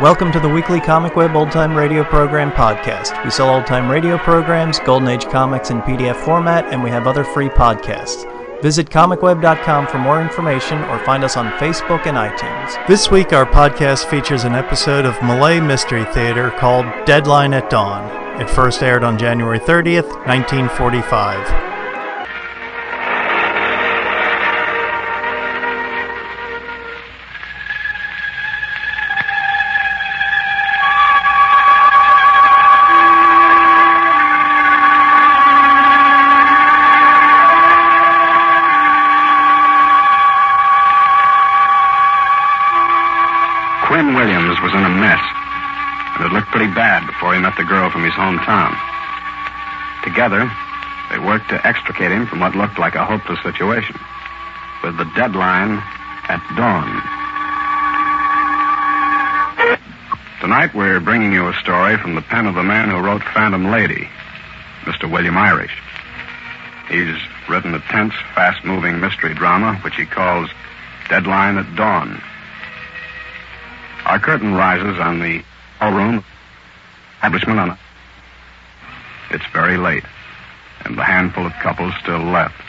Welcome to the weekly ComicWeb Old Time Radio Program podcast. We sell old-time radio programs, Golden Age comics in PDF format, and we have other free podcasts. Visit comicweb.com for more information or find us on Facebook and iTunes. This week our podcast features an episode of Molle Mystery Theater called Deadline at Dawn. It first aired on January 30th, 1945. Before he met the girl from his hometown. Together, they worked to extricate him from what looked like a hopeless situation, with the deadline at dawn. Tonight, we're bringing you a story from the pen of the man who wrote Phantom Lady, Mr. William Irish. He's written a tense, fast-moving mystery drama, which he calls Deadline at Dawn. Our curtain rises on the ballroom establishment on it. It's very late, and the handful of couples still left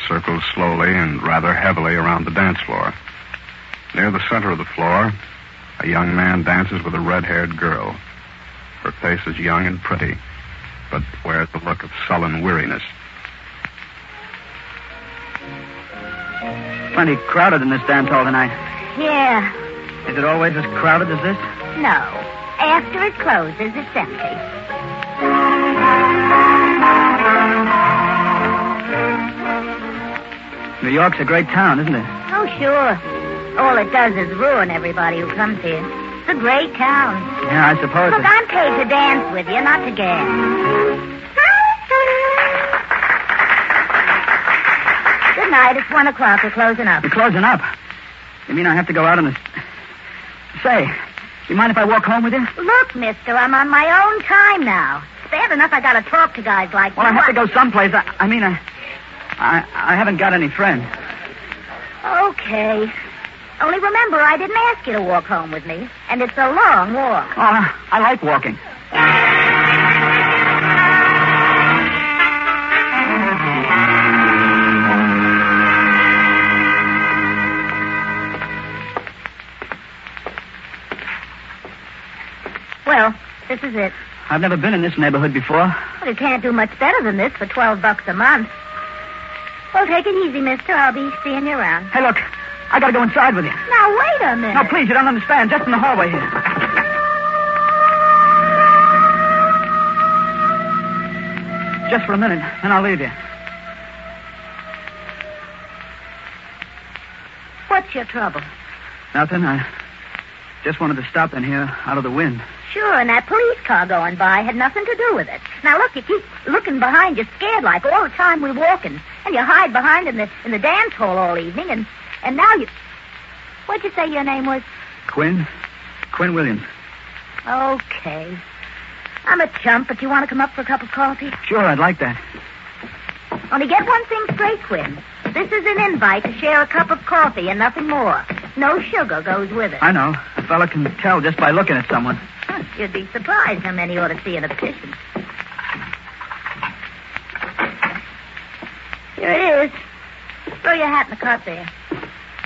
circle slowly and rather heavily around the dance floor. Near the center of the floor, a young man dances with a red-haired girl. Her face is young and pretty, but wears a look of sullen weariness. Plenty crowded in this dance hall tonight. Yeah. Is it always as crowded as this? No. After it closes, it's empty. New York's a great town, isn't it? Oh, sure. All it does is ruin everybody who comes here. It's a great town. Yeah, I suppose. Look, I'm paid to dance with you, not to gag. Good night. It's 1 o'clock. We're closing up. You're closing up? You mean I have to go out on the... Say, you mind if I walk home with you? Look, mister, I'm on my own time now. It's bad enough I gotta talk to guys like you. Well, I have to go someplace. I haven't got any friends. Okay. Only remember, I didn't ask you to walk home with me. And it's a long walk. Oh, I like walking. Well, this is it. I've never been in this neighborhood before. Well, you can't do much better than this for $12 a month. Well, take it easy, mister. I'll be seeing you around. Hey, look, I gotta go inside with you. Now, wait a minute. No, please, you don't understand. Just in the hallway here. Just for a minute, then I'll leave you. What's your trouble? Nothing. I just wanted to stop in here out of the wind. Sure, and that police car going by had nothing to do with it. Now, look, you keep looking behind you scared like all the time we're walking. And you hide behind in the dance hall all evening, and now you... What'd you say your name was? Quinn? Quinn Williams. Okay. I'm a chump, but you want to come up for a cup of coffee? Sure, I'd like that. Only get one thing straight, Quinn. This is an invite to share a cup of coffee and nothing more. No sugar goes with it. I know. A fella can tell just by looking at someone. Huh, you'd be surprised how many ought to see in a petition. Here it is. Throw your hat in the cart there.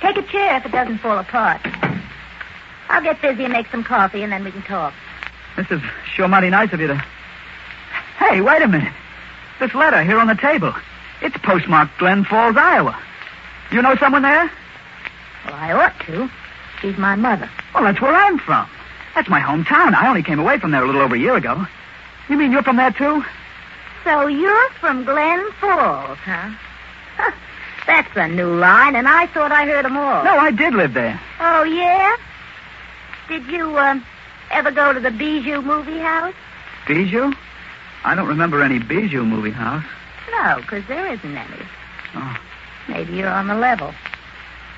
Take a chair if it doesn't fall apart. I'll get busy and make some coffee, and then we can talk. This is sure mighty nice of you to... Hey, wait a minute. This letter here on the table. It's postmarked Glen Falls, Iowa. You know someone there? Well, I ought to. She's my mother. Well, that's where I'm from. That's my hometown. I only came away from there a little over a year ago. You mean you're from there, too? So you're from Glen Falls, huh? That's a new line, and I thought I heard them all. No, I did live there. Oh, yeah? Did you, ever go to the Bijou movie house? Bijou? I don't remember any Bijou movie house. No, because there isn't any. Oh. Maybe you're on the level.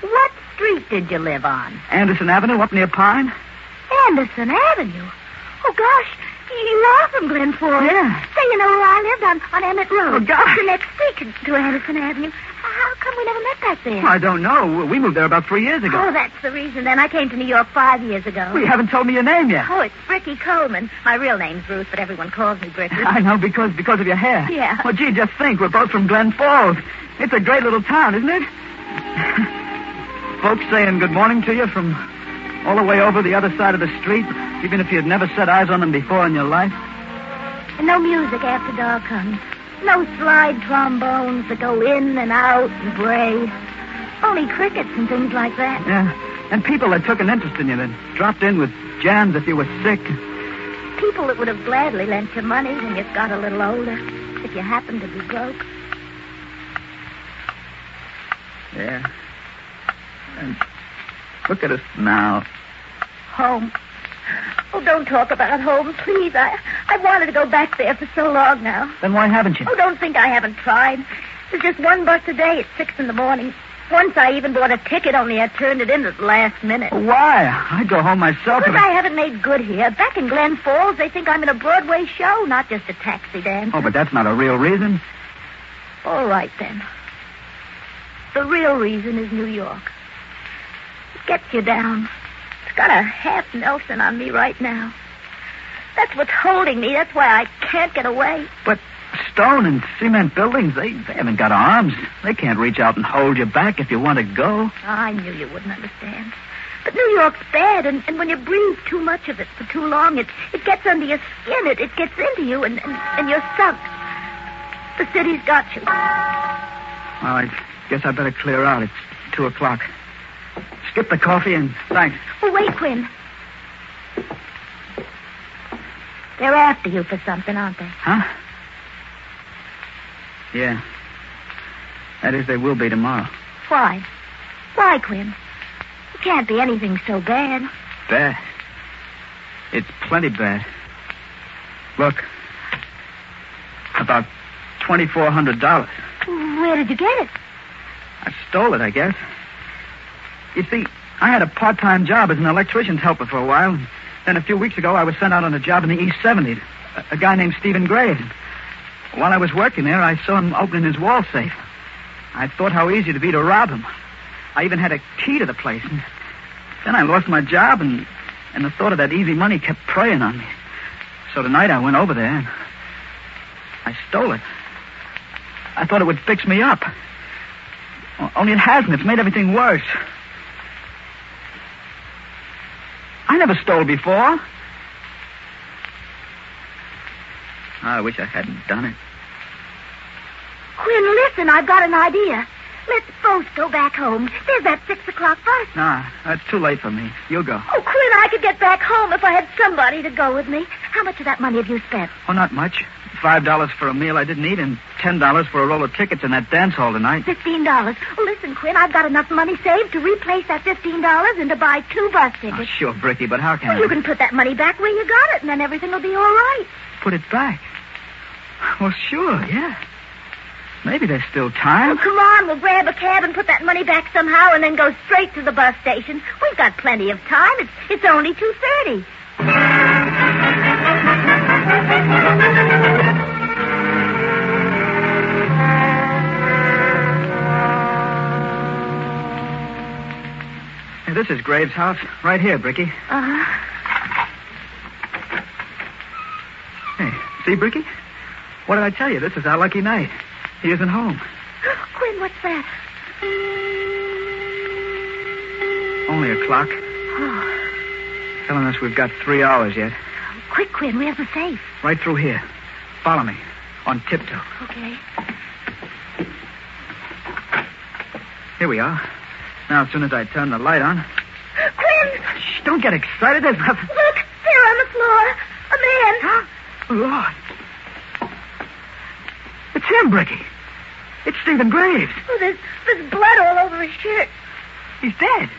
What street did you live on? Anderson Avenue, up near Pine. Anderson Avenue? Oh, gosh, you are from Glen Falls. Yeah. Say, you know where I lived on Emmett Road. Oh, gosh. The next street to Anderson Avenue. How come we never met back there? I don't know. We moved there about 3 years ago. Oh, that's the reason then. I came to New York 5 years ago. Well, you haven't told me your name yet. Oh, it's Ricki Coleman. My real name's Ruth, but everyone calls me Bricky. I know, because of your hair. Yeah. Well, gee, just think. We're both from Glen Falls. It's a great little town, isn't it? Folks saying good morning to you from all the way over the other side of the street, even if you'd never set eyes on them before in your life. And no music after dark comes. No slide trombones that go in and out and bray. Only crickets and things like that. Yeah, and people that took an interest in you, that dropped in with jams if you were sick. People that would have gladly lent you money when you got a little older, if you happened to be broke. Yeah. And look at us now. Home. Oh, don't talk about home, please. I wanted to go back there for so long now. Then why haven't you? Oh, don't think I haven't tried. There's just one bus a day at 6 in the morning. Once I even bought a ticket, only I turned it in at the last minute. Why? I'd go home myself. Because I haven't made good here. Back in Glen Falls, they think I'm in a Broadway show, not just a taxi dancer. Oh, but that's not a real reason. All right, then. The real reason is New York. It gets you down. It's got a half Nelson on me right now. That's what's holding me. That's why I can't get away. But stone and cement buildings, they haven't got arms. They can't reach out and hold you back if you want to go. I knew you wouldn't understand. But New York's bad, and when you breathe too much of it for too long, it gets under your skin. It gets into you, and you're sunk. The city's got you. Well, I guess I better clear out. It's 2 o'clock. Skip the coffee and thanks. Oh, wait, Quinn. They're after you for something, aren't they? Huh? Yeah. That is, they will be tomorrow. Why? Why, Quinn? It can't be anything so bad. Bad? It's plenty bad. Look. About $2,400. Where did you get it? I stole it, I guess. You see, I had a part-time job as an electrician's helper for a while. And then a few weeks ago, I was sent out on a job in the East 70s. A guy named Stephen Graves. While I was working there, I saw him opening his wall safe. I thought how easy it'd be to rob him. I even had a key to the place. And then I lost my job, and the thought of that easy money kept preying on me. So tonight I went over there, and I stole it. I thought it would fix me up. Only it hasn't. It's made everything worse. I never stole before. I wish I hadn't done it. Quinn, listen, I've got an idea. Let's both go back home. There's that 6 o'clock bus. Nah, that's too late for me. You go. Oh, Quinn, I could get back home if I had somebody to go with me. How much of that money have you spent? Oh, not much. $5 for a meal I didn't eat and $10 for a roll of tickets in that dance hall tonight. $15. Well, listen, Quinn, I've got enough money saved to replace that $15 and to buy 2 bus tickets. Oh, sure, Bricky, but how can Well, you can put that money back where you got it, and then everything will be all right. Put it back? Well, sure, yeah. Maybe there's still time. Oh, come on, we'll grab a cab and put that money back somehow and then go straight to the bus station. We've got plenty of time. It's only 2:30. Hey, this is Graves' house. Right here, Bricky. Uh-huh. Hey, see, Bricky? What did I tell you? This is our lucky night. He isn't home. Quinn, what's that? Only a clock. Oh. Telling us we've got 3 hours yet. Quick, Quinn, where's the safe? Right through here. Follow me. On tiptoe. Okay. Here we are. Now, as soon as I turn the light on... Quinn! Shh, don't get excited. There's nothing... Look, there on the floor. A man. Huh? Lord. It's him, Bricky. It's Stephen Graves. Oh, there's blood all over his shirt. He's dead.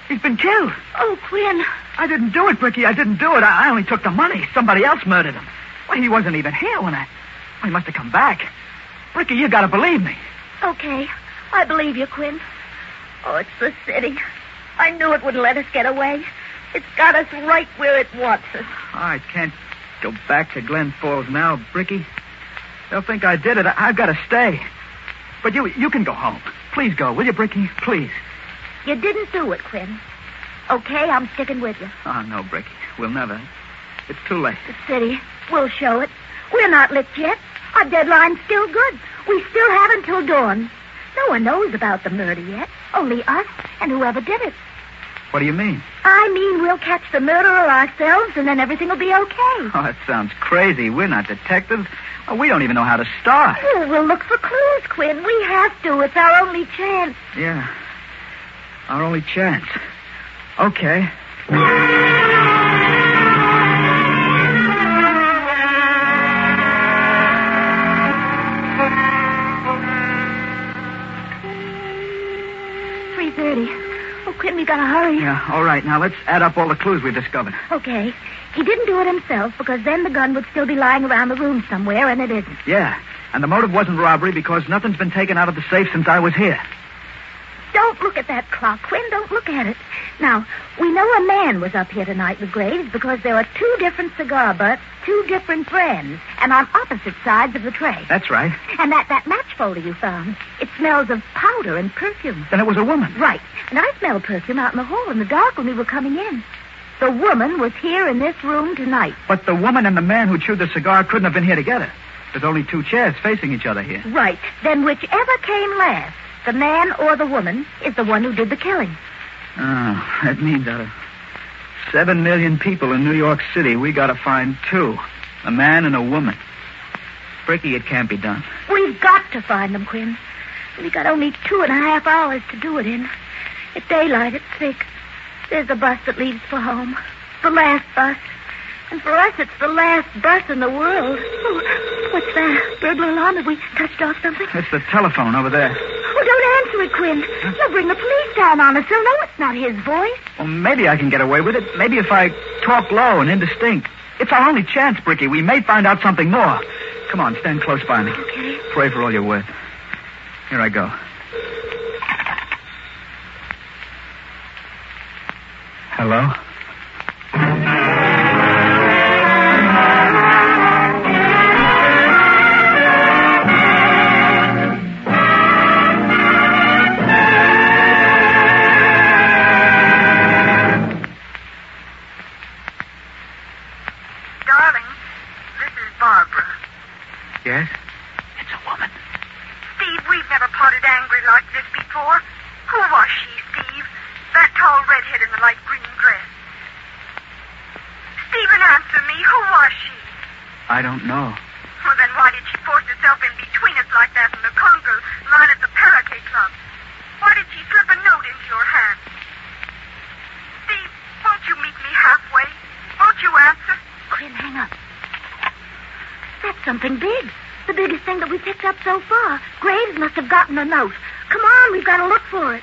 He's been killed. Oh, Quinn. I didn't do it, Bricky. I didn't do it. I only took the money. Somebody else murdered him. Well, he wasn't even here when I... Well, he must have come back. Bricky, you gotta believe me. Okay. I believe you, Quinn. Oh, it's the city. I knew it wouldn't let us get away. It's got us right where it wants us. I can't go back to Glen Falls now, Bricky. They'll think I did it. I've got to stay. But you can go home. Please go, will you, Ricki? Please. You didn't do it, Quinn. Okay, I'm sticking with you. Oh, no, Ricki. We'll never. It's too late. The city. We'll show it. We're not licked yet. Our deadline's still good. We still have until dawn. No one knows about the murder yet. Only us and whoever did it. What do you mean? I mean, we'll catch the murderer ourselves, and then everything will be okay. Oh, that sounds crazy. We're not detectives. Oh, we don't even know how to start. Oh, we'll look for clues, Quinn. We have to. It's our only chance. Yeah. Our only chance. Okay. Oh, Quinn, we gotta hurry. Yeah, all right. Now, let's add up all the clues we've discovered. Okay. He didn't do it himself because then the gun would still be lying around the room somewhere, and it isn't. Yeah, and the motive wasn't robbery because nothing's been taken out of the safe since I was here. Don't look at that clock, Quinn. Don't look at it. Now, we know a man was up here tonight with Graves because there are 2 different cigar butts, 2 different brands, and on opposite sides of the tray. That's right. And that match folder you found, it smells of powder and perfume. Then it was a woman. Right. And I smelled perfume out in the hall in the dark when we were coming in. The woman was here in this room tonight. But the woman and the man who chewed the cigar couldn't have been here together. There's only 2 chairs facing each other here. Right. Then whichever came last, the man or the woman, is the one who did the killing. Oh, that means out of 7 million people in New York City, we gotta find 2. A man and a woman. Ricki, it can't be done. We've got to find them, Quinn. We got only 2.5 hours to do it in. At daylight, it's 6. There's the bus that leaves for home. The last bus. And for us, it's the last bus in the world. Oh, what's that? Burglar alarm? Have we touched off something? It's the telephone over there. Oh, don't answer it, Quinn. You'll bring the police down on us. They'll know it's not his voice. Well, maybe I can get away with it. Maybe if I talk low and indistinct. It's our only chance, Ricki. We may find out something more. Come on, stand close by me. Okay. Pray for all you're worth. Here I go. Hello? Yes? It's a woman. Steve, we've never parted angry like this before. Who was she, Steve? That tall redhead in the light green dress. Stephen, answer me. Who was she? I don't know. Well, then why did she force herself in between us like that in the conga line at the Parakeet Club? Why did she slip a note into your hand? Steve, won't you meet me halfway? Won't you answer? Quinn, hang up. That's something big. The biggest thing that we picked up so far. Graves must have gotten a note. Come on, we've got to look for it.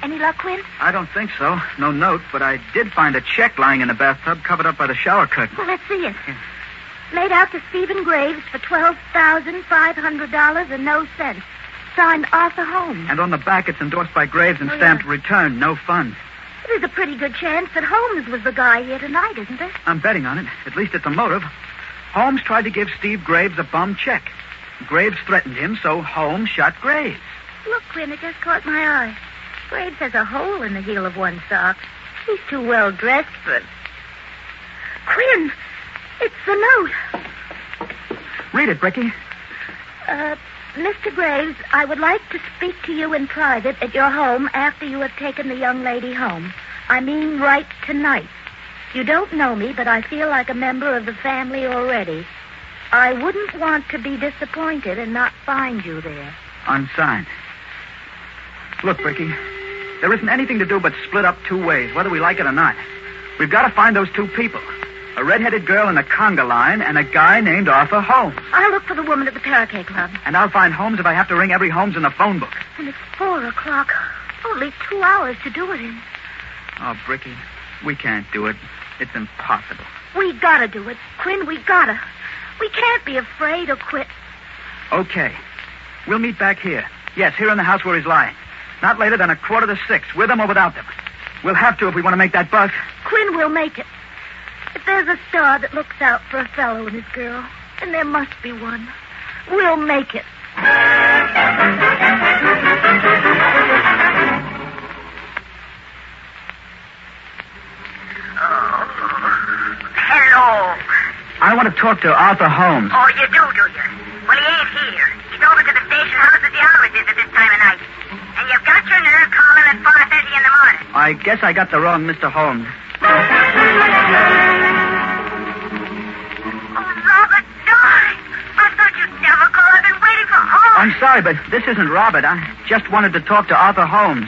Any luck, Quinn? I don't think so. No note, but I did find a check lying in the bathtub covered up by the shower curtain. Well, let's see it. Made out to Stephen Graves for $12,500 and no cents. Signed Arthur Holmes. And on the back, it's endorsed by Graves and stamped return, no funds. There's a pretty good chance that Holmes was the guy here tonight, isn't there? I'm betting on it. At least it's a motive. Holmes tried to give Steve Graves a bum check. Graves threatened him, so Holmes shot Graves. Look, Quinn, it just caught my eye. Graves has a hole in the heel of one sock. He's too well dressed for it. Quinn, it's the note. Read it, Ricki. Mr. Graves, I would like to speak to you in private at your home after you have taken the young lady home. I mean right tonight. You don't know me, but I feel like a member of the family already. I wouldn't want to be disappointed and not find you there. Unsigned. Look, Ricki, there isn't anything to do but split up 2 ways, whether we like it or not. We've got to find those 2 people. A red-headed girl in the conga line and a guy named Arthur Holmes. I'll look for the woman at the Parakeet Club. And I'll find Holmes if I have to ring every Holmes in the phone book. And it's 4 o'clock. Only 2 hours to do it in. Oh, Ricki, we can't do it. It's impossible. We gotta do it. Quinn, we gotta. We can't be afraid or quit. Okay. We'll meet back here. Yes, here in the house where he's lying. Not later than 5:45, with them or without them. We'll have to if we want to make that buck. Quinn will make it. If there's a star that looks out for a fellow and his girl, and there must be one, we'll make it. Hello. I want to talk to Arthur Holmes. Oh, you do you? Well, he ain't here. He's over to the station house as he always is at this time of night. And you've got your nerve calling at 4:30 in the morning. I guess I got the wrong Mr. Holmes. Oh, Robert died. I thought you'd never call. I've been waiting for hours. I'm sorry, but this isn't Robert. I just wanted to talk to Arthur Holmes.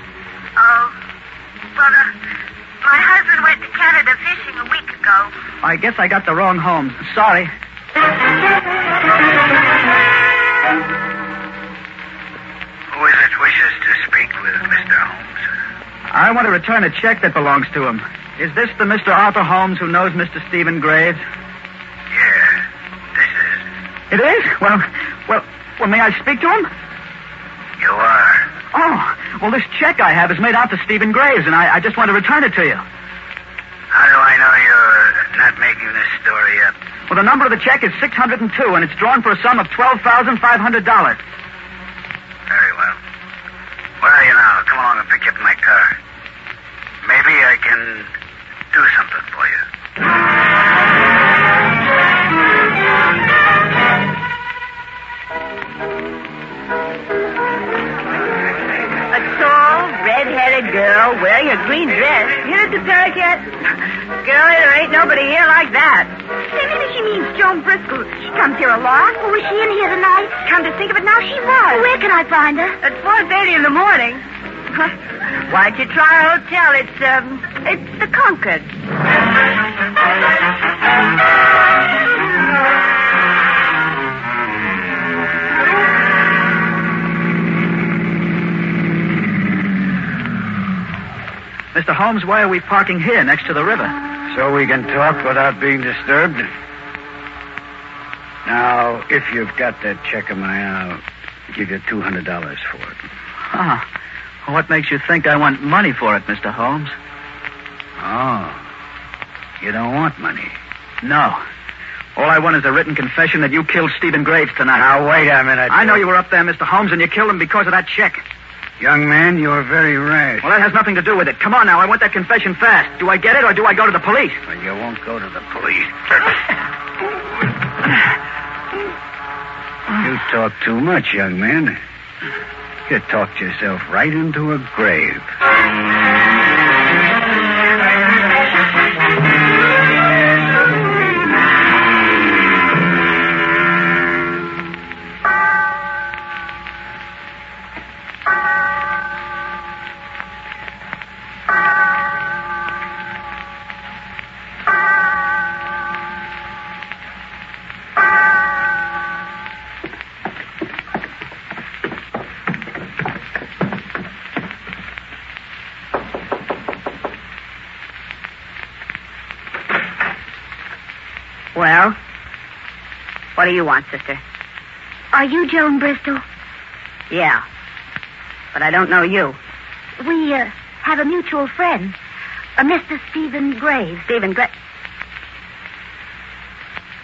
Oh. Well, my husband went to Canada fishing a week ago. I guess I got the wrong Holmes. Sorry. Who is it wishes to speak with Mr. Holmes? I want to return a check that belongs to him. Is this the Mr. Arthur Holmes who knows Mr. Stephen Graves? Yeah, this is. It is? Well, may I speak to him? You are. Oh, well, this check I have is made out to Stephen Graves, and I just want to return it to you. How do I know you're not making this story up? Well, the number of the check is 602, and it's drawn for a sum of $12,500. Very well. Where are you now? Come along and pick you up in my car. Maybe I can do something for you. A tall, red-headed girl wearing a green dress. Here at the Parakeet. Girlie, there ain't nobody here like that. Say, maybe she means Joan Bristol. She comes here a lot. Well, was she in here tonight? Come to think of it, now she was. Where can I find her? At 4:30 in the morning. Why'd you try a hotel? It's the Concord. Mr. Holmes, why are we parking here next to the river? So we can talk without being disturbed. Now, if you've got that check of mine, I'll give you $200 for it. Ah, well, what makes you think I want money for it, Mr. Holmes? Oh, you don't want money? No. All I want is a written confession that you killed Stephen Graves tonight. Now, wait a minute. I know you were up there, Mr. Holmes, and you killed him because of that check. Young man, you're very rash. Well, that has nothing to do with it. Come on now, I want that confession fast. Do I get it or do I go to the police? Well, you won't go to the police. You talk too much, young man. You talked yourself right into a grave. Well, what do you want, sister? Are you Joan Bristol? Yeah, but I don't know you. We, have a mutual friend, a Mr. Stephen Graves. Stephen Graves.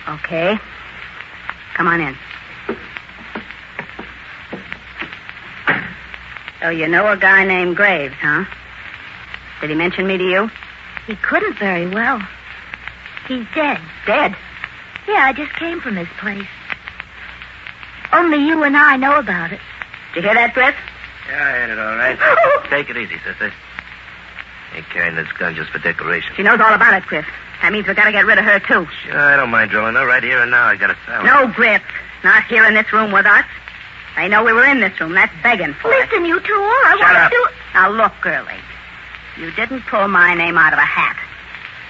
Okay. Come on in. So you know a guy named Graves, huh? Did he mention me to you? He couldn't very well. He's dead. Dead? Yeah, I just came from his place. Only you and I know about it. Did you hear that, Griff? Yeah, I heard it all right. Take it easy, sister. Ain't carrying this gun just for decoration. She knows all about it, Griff. That means we've got to get rid of her, too. Sure, I don't mind drilling her. Right here and now, I got a salary. No, Griff. Not here in this room with us. They know we were in this room. That's begging for it. Listen, you two, all I Shut want up. to do... Now, look, girlie. You didn't pull my name out of a hat.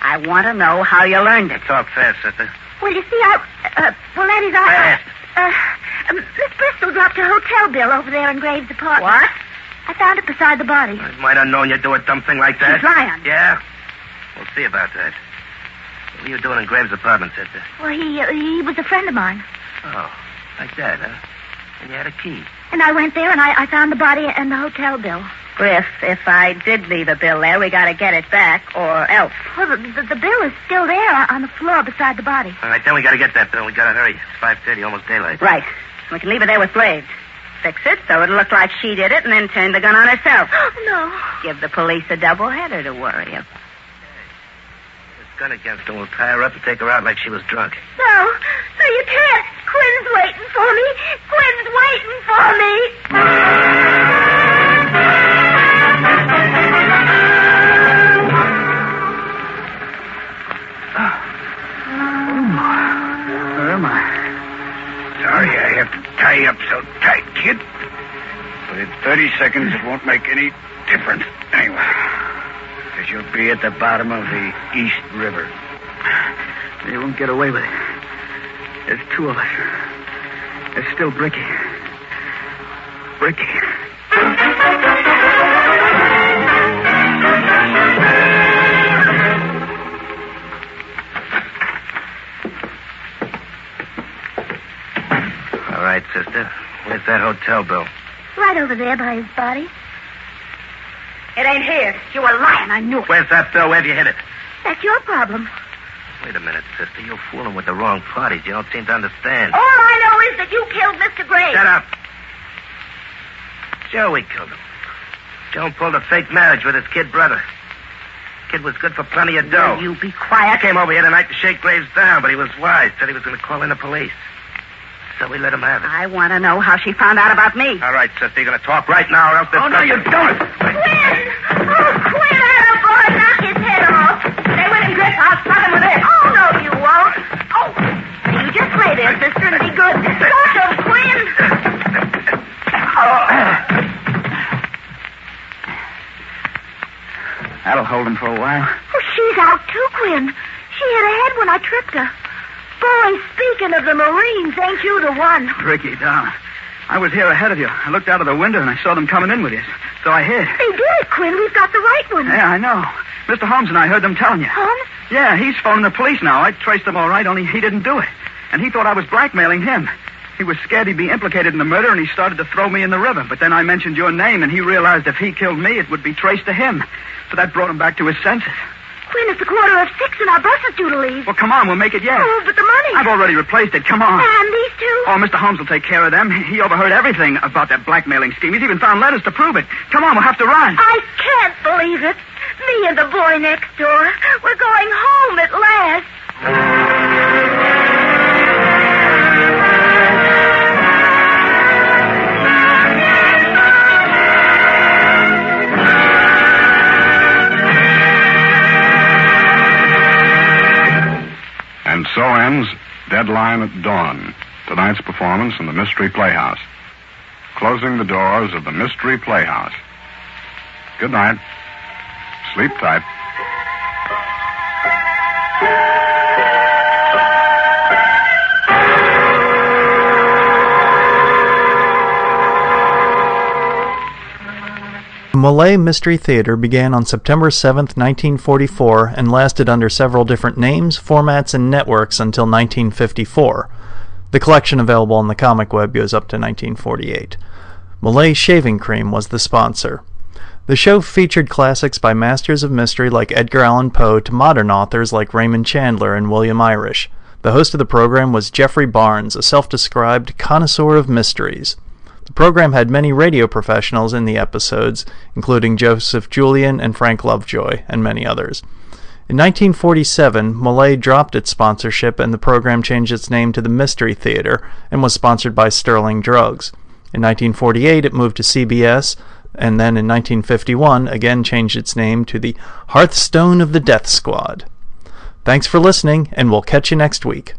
I want to know how you learned it. Talk fast, sister. Well, you see, well, that is, Fast. Miss Bristol dropped her hotel bill over there in Graves' apartment. What? I found it beside the body. I might have known you'd do a dumb thing like that. She's lying. Yeah? We'll see about that. What were you doing in Graves' apartment, sister? Well, he was a friend of mine. Oh, like that, huh? And you had a key. And I went there and I found the body and the hotel bill. Griff, if I did leave a bill there, we got to get it back, or else. Well, the bill is still there on the floor beside the body. All right, then we got to get that bill. We got to hurry. It's 5:30, almost daylight. Right. We can leave it there with Graves. Fix it so it'll look like she did it and then turn the gun on herself. No. Give the police a double-header to worry about. This gun against her. We'll tie her up and take her out like she was drunk. No, you can't. Quinn's waiting for me. Quinn's waiting for me. Where am I? Sorry I have to tie you up so tight, kid. But in 30 seconds, it won't make any difference anyway. Because you'll be at the bottom of the East River. You won't get away with it. There's two of us. There's still Ricki. Ricki. All right, sister. Where's that hotel bill? Right over there by his body. It ain't here. You were lying. I knew it. Where's that bill? Where'd you hit it? That's your problem. Wait a minute, sister. You're fooling with the wrong parties. You don't seem to understand. All I know is that you killed Mr. Gray. Shut up. Joey killed him. Joe pulled a fake marriage with his kid brother. Kid was good for plenty of dough. Will you be I quiet? came over here tonight to shake Graves down, but he was wise. Said he was going to call in the police. So we let him have it. I want to know how she found out about me. All right, sister. You're going to talk right now or else... Oh, no, you don't. Quinn! Oh, Quinn, that boy, knock his head off. Stay with him, Griff. I'll slug him with this. Oh, no, you won't. Oh, you just lay there, sister, and be good. Don't you, Quinn? That'll hold him for a while. Oh, she's out too, Quinn. She hit her head when I tripped her. Boy, speaking of the Marines, ain't you the one? Ricki, darling. I was here ahead of you. I looked out of the window and I saw them coming in with you. So I hid. They did it, Quinn. We've got the right one. Yeah, I know. Mr. Holmes and I heard them telling you. Holmes? Yeah, he's phoning the police now. I traced him all right, only he didn't do it. And he thought I was blackmailing him. He was scared he'd be implicated in the murder, and he started to throw me in the river. But then I mentioned your name, and he realized if he killed me, it would be traced to him. So that brought him back to his senses. Quinn, it's 6:15 and our bus is due to leave. Well, come on, we'll make it yet. Oh, but the money. I've already replaced it. Come on. And these two? Oh, Mr. Holmes will take care of them. He overheard everything about that blackmailing scheme. He's even found letters to prove it. Come on, we'll have to run. I can't believe it. Me and the boy next door. We're going home at last. And so ends Deadline at Dawn, tonight's performance in the Mystery Playhouse. Closing the doors of the Mystery Playhouse. Good night. Sleep tight. Molle Mystery Theater began on September 7, 1944, and lasted under several different names, formats, and networks until 1954. The collection available on the ComicWeb goes up to 1948. Molle Shaving Cream was the sponsor. The show featured classics by masters of mystery like Edgar Allan Poe to modern authors like Raymond Chandler and William Irish. The host of the program was Jeffrey Barnes, a self-described connoisseur of mysteries. The program had many radio professionals in the episodes, including Joseph Julian and Frank Lovejoy, and many others. In 1947, Molle dropped its sponsorship and the program changed its name to the Mystery Theater and was sponsored by Sterling Drugs. In 1948, it moved to CBS, and then in 1951 again changed its name to the Hearthstone of the Death Squad. Thanks for listening, and we'll catch you next week.